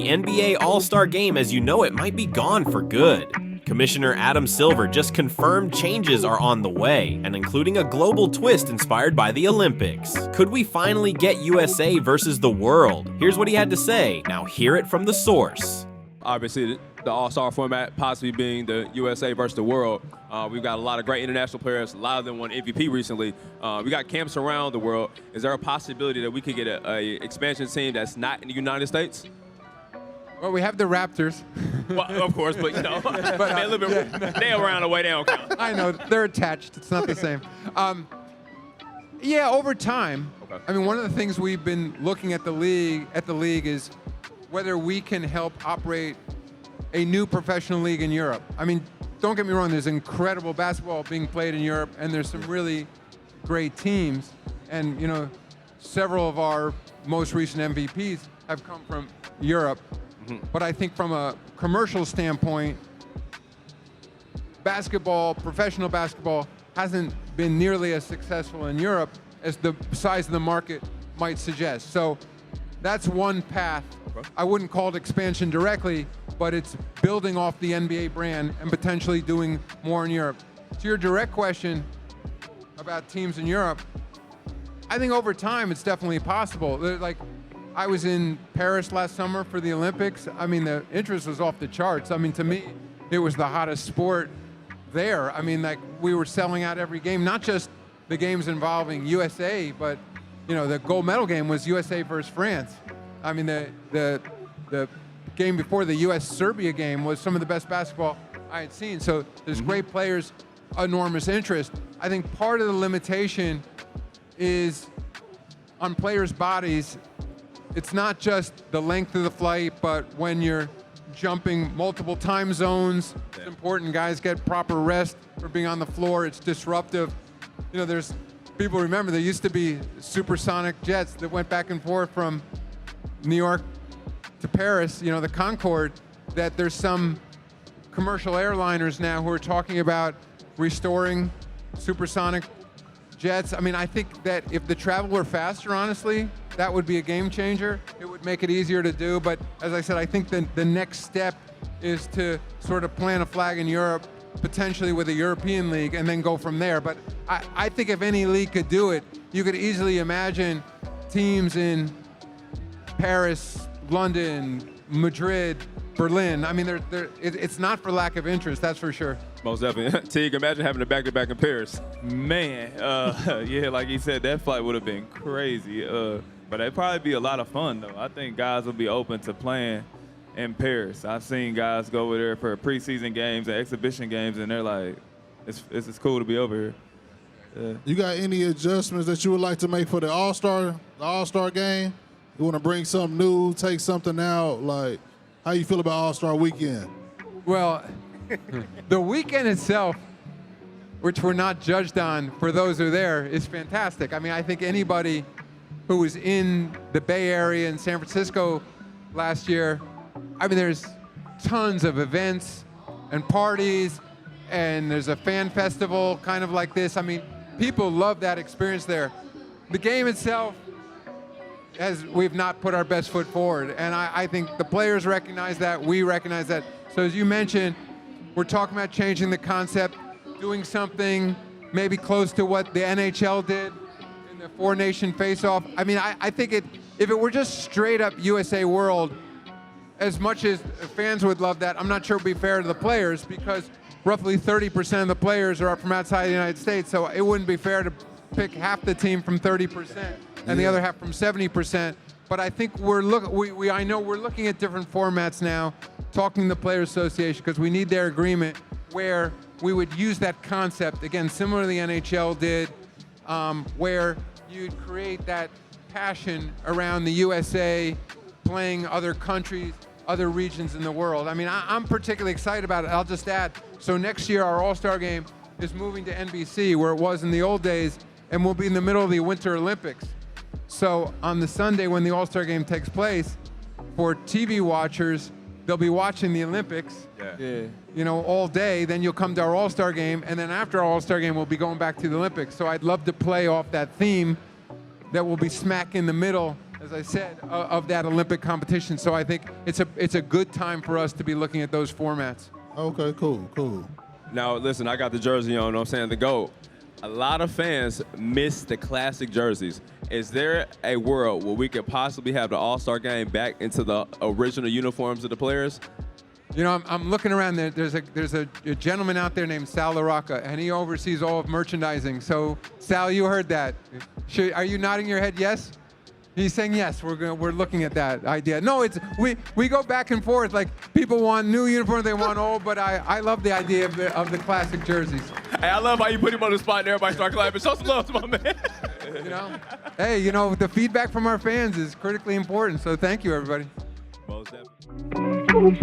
the NBA All-Star Game as you know it might be gone for good. Commissioner Adam Silver just confirmed changes are on the way, and including a global twist inspired by the Olympics. Could we finally get USA versus the world? Here's what he had to say. Now hear it from the source. Obviously, the All-Star format possibly being the USA versus the world. We've got a lot of great international players. A lot of them won MVP recently. We got camps around the world. Is there a possibility that we could get a expansion team that's not in the United States? Well, we have the Raptors. Well, of course, but they're a little bit, they around the way, they don't count. I know, they're attached. It's not the same. Yeah, over time. Okay. I mean, one of the things we've been looking at the league is whether we can help operate a new professional league in Europe. I mean, don't get me wrong, there's incredible basketball being played in Europe, and there's some really great teams. And, you know, several of our most recent MVPs have come from Europe. But I think from a commercial standpoint, basketball, professional basketball, hasn't been nearly as successful in Europe as the size of the market might suggest. So that's one path. I wouldn't call it expansion directly, but it's building off the NBA brand and potentially doing more in Europe. To your direct question about teams in Europe, I think over time it's definitely possible. Like, I was in Paris last summer for the Olympics. I mean, the interest was off the charts. I mean, to me, it was the hottest sport there. I mean, like, we were selling out every game, not just the games involving USA, but, you know, the gold medal game was USA versus France. I mean, the game before the US-Serbia game was some of the best basketball I had seen. So there's great players, enormous interest. I think part of the limitation is on players' bodies. It's not just the length of the flight, but when you're jumping multiple time zones, it's important guys get proper rest for being on the floor. It's disruptive. You know, there's people remember there used to be supersonic jets that went back and forth from New York to Paris, you know, the Concorde, that there's some commercial airliners now who are talking about restoring supersonic jets. I mean, I think that if the travel were faster, honestly, that would be a game changer. It would make it easier to do. But as I said, I think the next step is to sort of plant a flag in Europe, potentially with a European league, and then go from there. But I think if any league could do it, you could easily imagine teams in Paris, London, Madrid, Berlin. I mean, it's not for lack of interest, that's for sure. Most definitely. Teague, imagine having a back-to-back in Paris. Man, yeah, like he said, that flight would have been crazy. But it'd probably be a lot of fun, though. I think guys will be open to playing in Paris. I've seen guys go over there for preseason games and exhibition games, and they're like, it's cool to be over here. Yeah. You got any adjustments that you would like to make for the All-Star game? You want to bring something new, take something out? Like, how you feel about All-Star weekend? Well, the weekend itself, which we're not judged on for those who are there, is fantastic. I mean, I think anybody who was in the Bay Area and San Francisco last year, I mean, there's tons of events and parties, and there's a fan festival kind of like this. I mean, people love that experience there. The game itself, we've not put our best foot forward, and I think the players recognize that, we recognize that. So as you mentioned, we're talking about changing the concept, doing something maybe close to what the NHL did in the four-nation face-off. I mean, I think if it were just straight up USA World, as much as fans would love that, I'm not sure it would be fair to the players, because roughly 30% of the players are from outside the United States, so it wouldn't be fair to pick half the team from 30% and the other half from 70%. But I think I know we're looking at different formats now, talking to the Players Association, because we need their agreement where we would use that concept, again, similar to the NHL did, where you'd create that passion around the USA playing other countries, other regions in the world. I mean, I'm particularly excited about it. I'll just add, so next year our All-Star game is moving to NBC, where it was in the old days, and we'll be in the middle of the Winter Olympics. So on the Sunday when the All-Star game takes place, for TV watchers, they'll be watching the Olympics, you know, all day. Then you'll come to our All-Star game, and then after our All-Star game, we'll be going back to the Olympics. So I'd love to play off that theme that will be smack in the middle, as as I said, of that Olympic competition. So I think it's a good time for us to be looking at those formats. Okay, cool. Now, listen, I got the jersey on, you know what I'm saying, the GOAT. A lot of fans miss the classic jerseys. Is there a world where we could possibly have the All-Star game back into the original uniforms of the players? You know, I'm looking around. There's a gentleman out there named Sal LaRocca, and he oversees all of merchandising. So, Sal, you heard that. Are you nodding your head yes? He's saying yes. We're looking at that idea. No, we go back and forth. Like, people want new uniforms, they want old, but I love the idea of the classic jerseys. Hey, I love how you put him on the spot and everybody start clapping. Show some love to my man. You know, hey, you know, the feedback from our fans is critically important. So thank you, everybody. Most definitely.